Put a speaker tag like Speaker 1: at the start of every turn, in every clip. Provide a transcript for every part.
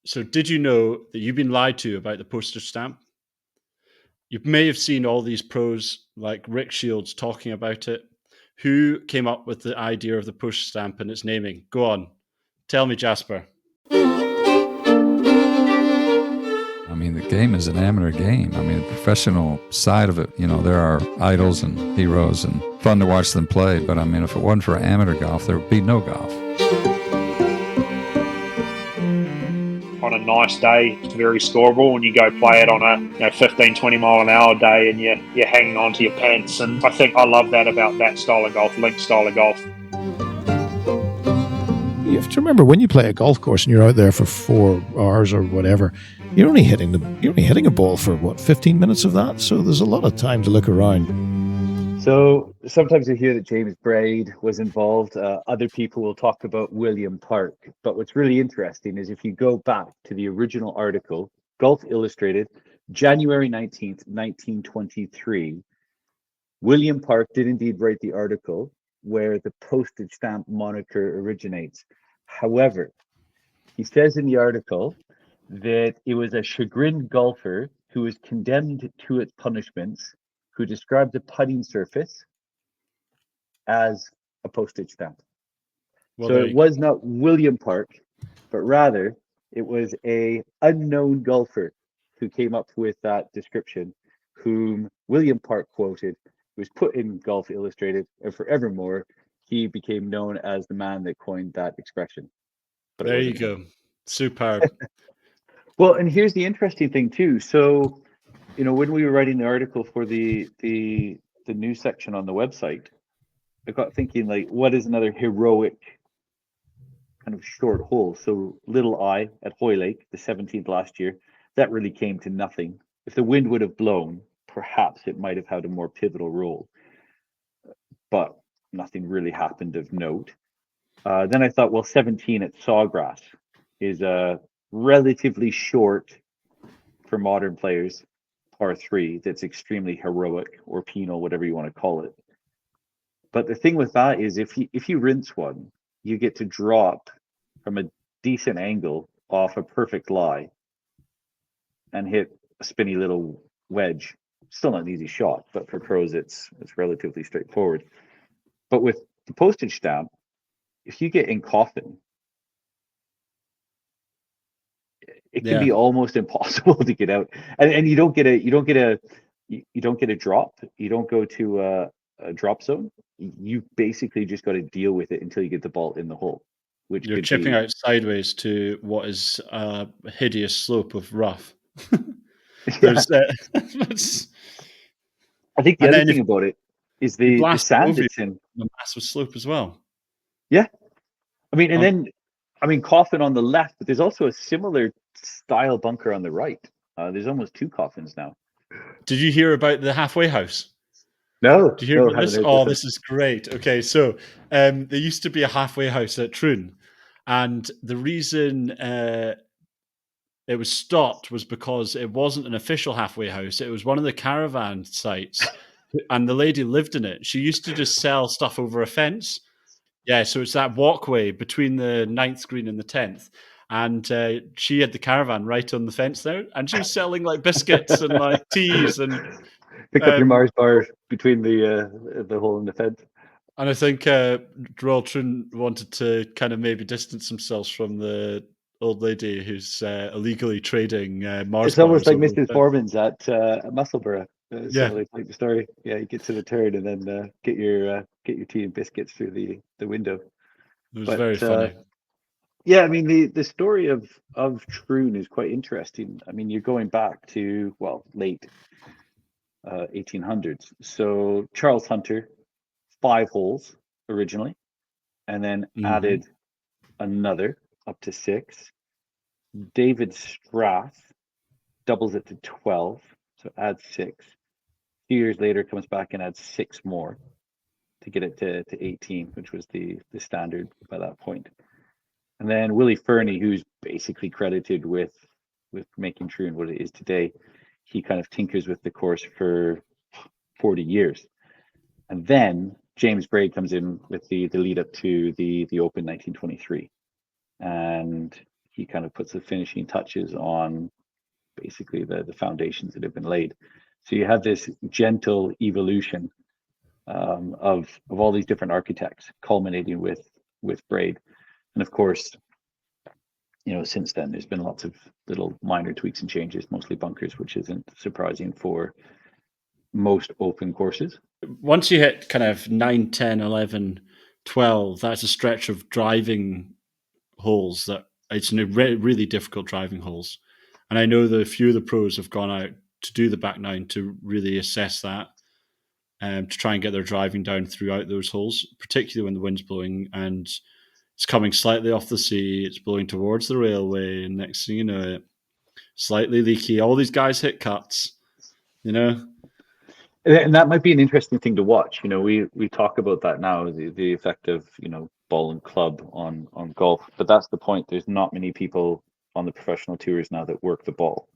Speaker 1: So did you know that you've been lied to about the postage stamp? You may have seen all these pros like Rick Shields talking about it. Who came up with the idea of the postage stamp and its naming? Go on. Tell me, Jasper.
Speaker 2: I mean, the game is an amateur game. I mean, the professional side of it, there are idols and heroes and fun to watch them play. But I mean, if it wasn't for amateur golf, there would be no golf.
Speaker 3: On a nice day, it's very scoreable. When you go play it on a 15, 20 mile an hour day and you're hanging on to your pants. And I think I love that about that style of golf, link style of golf.
Speaker 4: You have to remember, when you play a golf course and you're out there for 4 hours or whatever, you're only hitting a ball for 15 minutes of that. So there's a lot of time to look around.
Speaker 5: So sometimes you hear that James Braid was involved. Other people will talk about William Park. But what's really interesting is if you go back to the original article, Golf Illustrated, January 19th, 1923, William Park did indeed write the article where the postage stamp moniker originates. However, he says in the article that it was a chagrined golfer who was condemned to its punishments, who described the putting surface as a postage stamp. Well, so it was not William Park, but rather it was a unknown golfer who came up with that description, whom William Park quoted, was put in Golf Illustrated, and forevermore he became known as the man that coined that expression.
Speaker 1: But there you go. Superb.
Speaker 5: Well, and here's the interesting thing too. So, when we were writing the article for the news section on the website, I got thinking, like, what is another heroic kind of short hole? So Little I at Hoylake, the 17th last year, that really came to nothing. If the wind would have blown, perhaps it might have had a more pivotal role, but nothing really happened of note. Then I thought, well, 17 at Sawgrass is a relatively short, for modern players, par 3 that's extremely heroic or penal, whatever you want to call it. But the thing with that is if you rinse one, you get to drop from a decent angle off a perfect lie and hit a spinny little wedge. Still not an easy shot, but for pros it's relatively straightforward. But with the postage stamp, if you get in coffin, it can be almost impossible to get out, and you don't get a drop. You don't go to a drop zone. You basically just got to deal with it until you get the ball in the hole. Which
Speaker 1: you're chipping out sideways to what is a hideous slope of rough. There's
Speaker 5: I think the other thing about it is the sand that's in
Speaker 1: the massive slope as well.
Speaker 5: Yeah, I mean, and then coffin on the left, but there's also a similar style bunker on the right. There's almost 2 coffins now.
Speaker 1: Did you hear about the halfway house?
Speaker 5: No.
Speaker 1: Did you hear about this? Oh, this is great. Okay, so there used to be a halfway house at Troon, and the reason it was stopped was because it wasn't an official halfway house. It was one of the caravan sites, and the lady lived in it. She used to just sell stuff over a fence. Yeah, so it's that walkway between the 9th green and the 10th. And she had the caravan right on the fence there, and she was selling like biscuits and like teas and
Speaker 5: pick up your Mars bars between the hole in the fence.
Speaker 1: And I think Royal Troon wanted to kind of maybe distance themselves from the old lady who's illegally trading Mars.
Speaker 5: It's almost like Mrs. Foreman's at Musselburgh.
Speaker 1: Yeah,
Speaker 5: like the story. Yeah, you get to the turn and then get your tea and biscuits through the window.
Speaker 1: It was very funny.
Speaker 5: Yeah, I mean the story of Troon is quite interesting. I mean, you're going back to late 1800s. So Charles Hunter, 5 holes originally, and then added another up to 6. David Strath doubles it to 12, so adds 6. A few years later, comes back and adds 6 more to get it to 18, which was the standard by that point. And then Willie Fernie, who's basically credited with making Troon what it is today, he kind of tinkers with the course for 40 years. And then James Braid comes in with the lead up to the Open 1923. And he kind of puts the finishing touches on basically the foundations that have been laid. So you have this gentle evolution of all these different architects, culminating with Braid. And of course, since then there's been lots of little minor tweaks and changes, mostly bunkers, which isn't surprising for most open courses.
Speaker 1: Once you hit kind of 9, 10, 11, 12, that's a stretch of driving holes that it's really difficult driving holes. And I know that a few of the pros have gone out to do the back nine to really assess that, to try and get their driving down throughout those holes, particularly when the wind's blowing and it's coming slightly off the sea, it's blowing towards the railway, and next thing you know, slightly leaky. All these guys hit cuts,
Speaker 5: And that might be an interesting thing to watch. We talk about that now, the effect of ball and club on golf, but that's the point. There's not many people on the professional tours now that work the ball,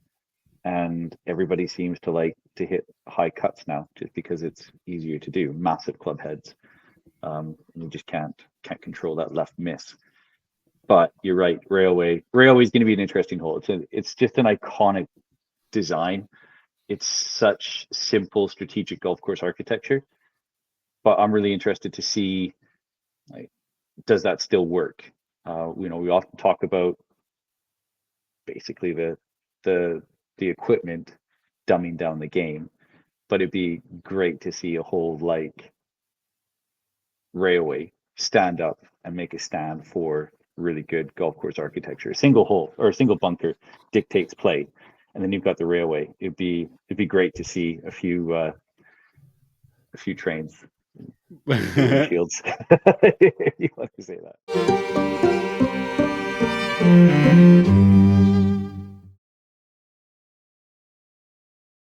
Speaker 5: and everybody seems to like to hit high cuts now just because it's easier to do. Massive club heads, you just can't control that left miss. But you're right, railway is going to be an interesting hole. It's just an iconic design. It's such simple strategic golf course architecture, but I'm really interested to see, does that still work? We often talk about basically the equipment dumbing down the game, but it'd be great to see a hole like railway stand up and make a stand for really good golf course architecture. A single hole or a single bunker dictates play, and then you've got the railway. It'd be great to see a few trains fields. You want to say that.